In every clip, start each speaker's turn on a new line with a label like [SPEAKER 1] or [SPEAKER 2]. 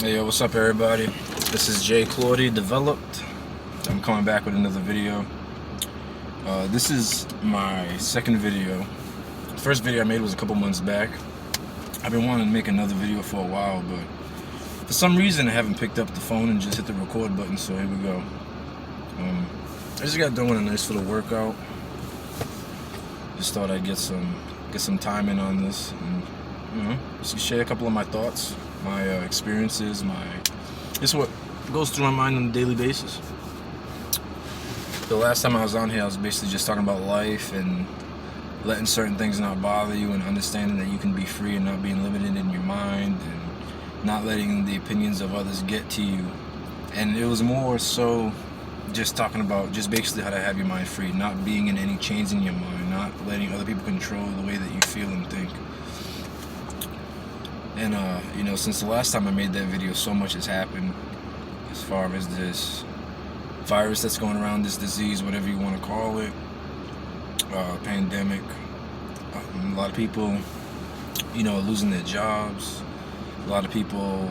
[SPEAKER 1] Hey yo, what's up everybody? This is Jay Claudy Developed. I'm coming back with another video. This is my second video. The first video I made was a couple months back. I've been wanting to make another video for a while, but for some reason I haven't picked up the phone and just hit the record button, so here we go. I just got done with a nice little workout. Just thought I'd get some time in on this and just share a couple of my thoughts, my experiences, just what goes through my mind on a daily basis. The last time I was on here, I was basically just talking about life and letting certain things not bother you and understanding that you can be free and not being limited in your mind and not letting the opinions of others get to you. And it was more so just talking about just basically how to have your mind free, not being in any chains in your mind, not letting other people control the way that you feel and think. And since the last time I made that video, so much has happened as far as this virus that's going around, this disease, whatever you want to call it, pandemic. A lot of people, losing their jobs. A lot of people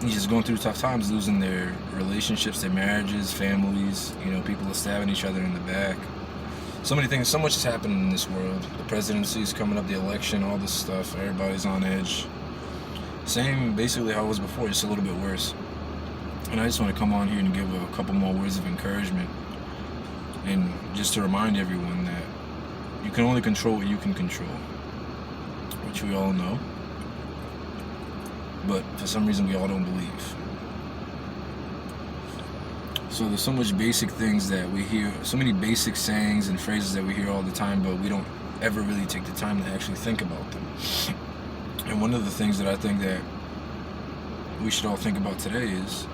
[SPEAKER 1] just going through tough times, losing their relationships, their marriages, families. People are stabbing each other in the back. So many things, so much is happening in this world. The presidency is coming up, the election, all this stuff. Everybody's on edge. Same basically how it was before, just a little bit worse. And I just want to come on here and give a couple more words of encouragement, and just to remind everyone that you can only control what you can control, which we all know, but for some reason we all don't believe. So there's so much basic things that we hear, so many basic sayings and phrases that we hear all the time, but we don't ever really take the time to actually think about them. And one of the things that I think that we should all think about today is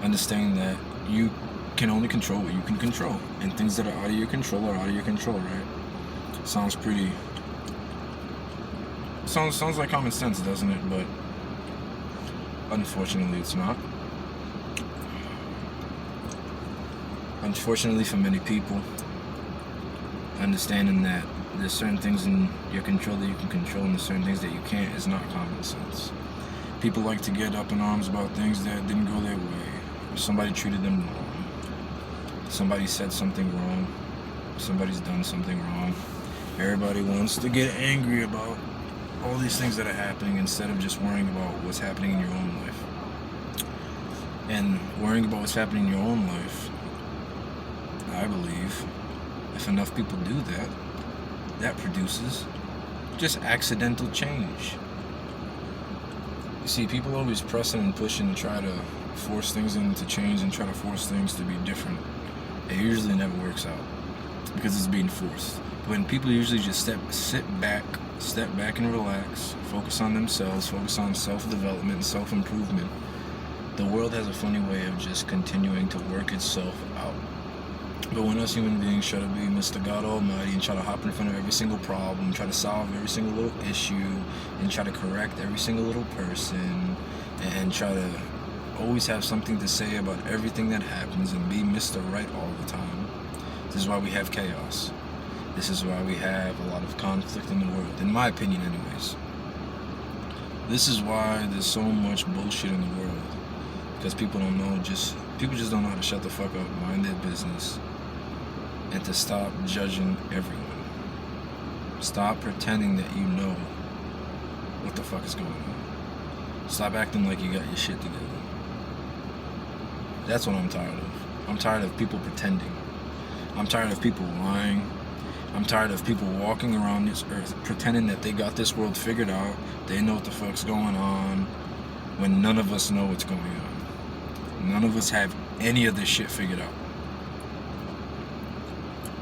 [SPEAKER 1] understanding that you can only control what you can control, and things that are out of your control are out of your control, right? Sounds like common sense, doesn't it? But unfortunately it's not. Unfortunately for many people, understanding that there's certain things in your control that you can control and there's certain things that you can't is not common sense. People like to get up in arms about things that didn't go their way. Somebody treated them wrong. Somebody said something wrong. Somebody's done something wrong. Everybody wants to get angry about all these things that are happening instead of just worrying about what's happening in your own life. And worrying about what's happening in your own life, I believe, if enough people do that, that produces just accidental change. You see, people always pressing and pushing to try to force things into change and try to force things to be different. It usually never works out because it's being forced. When people usually just step back and relax, focus on themselves, focus on self-development and self-improvement, the world has a funny way of just continuing to work itself out. But when us human beings try to be Mr. God Almighty and try to hop in front of every single problem, try to solve every single little issue, and try to correct every single little person, and try to always have something to say about everything that happens and be Mr. Right all the time, this is why we have chaos. This is why we have a lot of conflict in the world, in my opinion anyways. This is why there's so much bullshit in the world, because people just don't know how to shut the fuck up, mind their business, and to stop judging everyone. Stop pretending that you know what the fuck is going on. Stop acting like you got your shit together. That's what I'm tired of. I'm tired of people pretending. I'm tired of people lying. I'm tired of people walking around this earth pretending that they got this world figured out, they know what the fuck's going on, when none of us know what's going on. None of us have any of this shit figured out.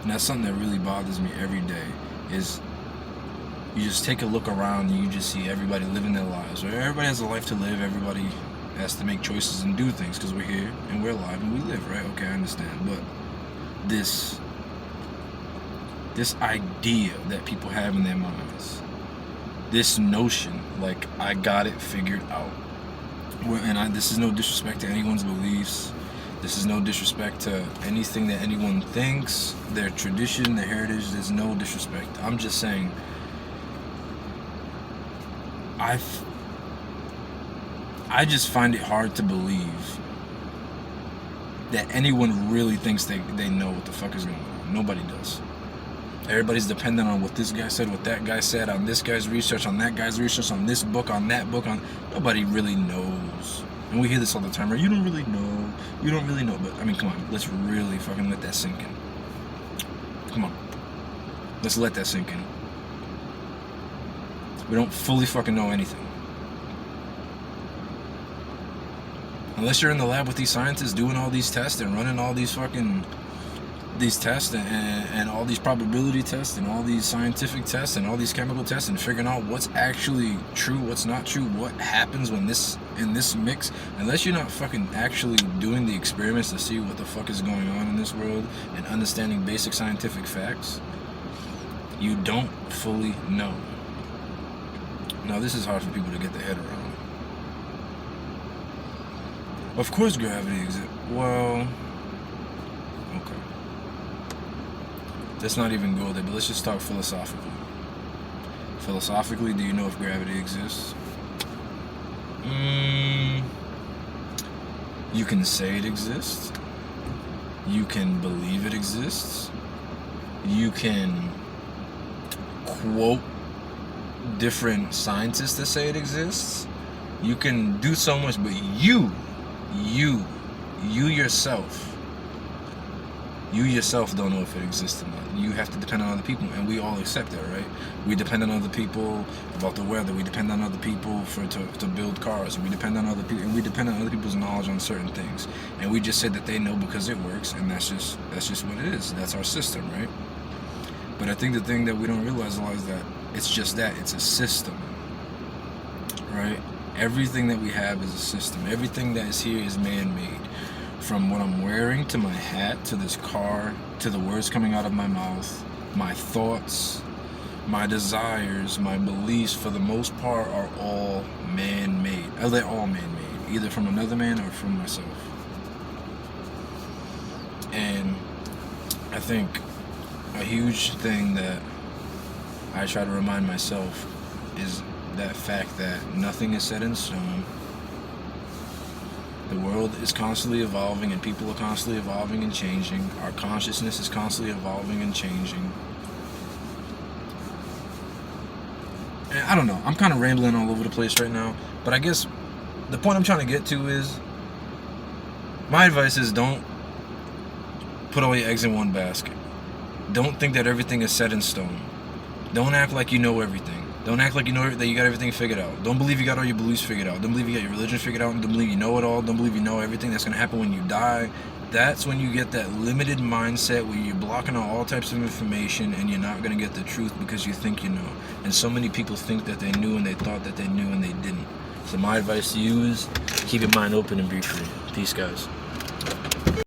[SPEAKER 1] And that's something that really bothers me every day, is you just take a look around and you just see everybody living their lives. Everybody has a life to live, everybody has to make choices and do things because we're here and we're alive and we live, right? Okay, I understand. But this idea that people have in their minds, this notion like I got it figured out, and this is no disrespect to anyone's beliefs, this is no disrespect to anything that anyone thinks, their tradition, their heritage, there's no disrespect. I'm just saying, I I just find it hard to believe that anyone really thinks they know what the fuck is going on. Nobody does. Everybody's dependent on what this guy said, what that guy said, on this guy's research, on that guy's research, on this book, on that book. Nobody really knows. And we hear this all the time, right? You don't really know. You don't really know. But, I mean, come on. Let's really fucking let that sink in. Come on. Let's let that sink in. We don't fully fucking know anything. Unless you're in the lab with these scientists doing all these tests and running all these fucking tests and all these probability tests and all these scientific tests and all these chemical tests and figuring out what's actually true, what's not true, what happens when this in this mix. Unless you're not fucking actually doing the experiments to see what the fuck is going on in this world and understanding basic scientific facts, you don't fully know. Now, this is hard for people to get their head around. Of course gravity exists. Well, okay. Let's not even go there, but let's just talk philosophically. Philosophically, do you know if gravity exists? You can say it exists. You can believe it exists. You can quote different scientists that say it exists. You can do so much, but you yourself don't know if it exists or not. You have to depend on other people, and we all accept that, right? We depend on other people about the weather. We depend on other people to build cars. We depend on other people, and we depend on other people's knowledge on certain things. And we just say that they know because it works, and that's just what it is. That's our system, right? But I think the thing that we don't realize a lot is that it's just that. It's a system, right? Everything that we have is a system. Everything that is here is man-made. From what I'm wearing, to my hat, to this car, to the words coming out of my mouth, my thoughts, my desires, my beliefs, for the most part, are all man-made. They're all man-made, either from another man or from myself. And I think a huge thing that I try to remind myself is that fact that nothing is set in stone. The world is constantly evolving, and people are constantly evolving and changing. Our consciousness is constantly evolving and changing. And I don't know, I'm kind of rambling all over the place right now, but I guess the point I'm trying to get to is, my advice is don't put all your eggs in one basket. Don't think that everything is set in stone. Don't act like you know everything. Don't act like you know that you got everything figured out. Don't believe you got all your beliefs figured out. Don't believe you got your religion figured out. Don't believe you know it all. Don't believe you know everything that's going to happen when you die. That's when you get that limited mindset where you're blocking out all types of information and you're not going to get the truth because you think you know. And so many people think that they knew and they thought that they knew and they didn't. So my advice to you is keep your mind open and be free. Peace, guys.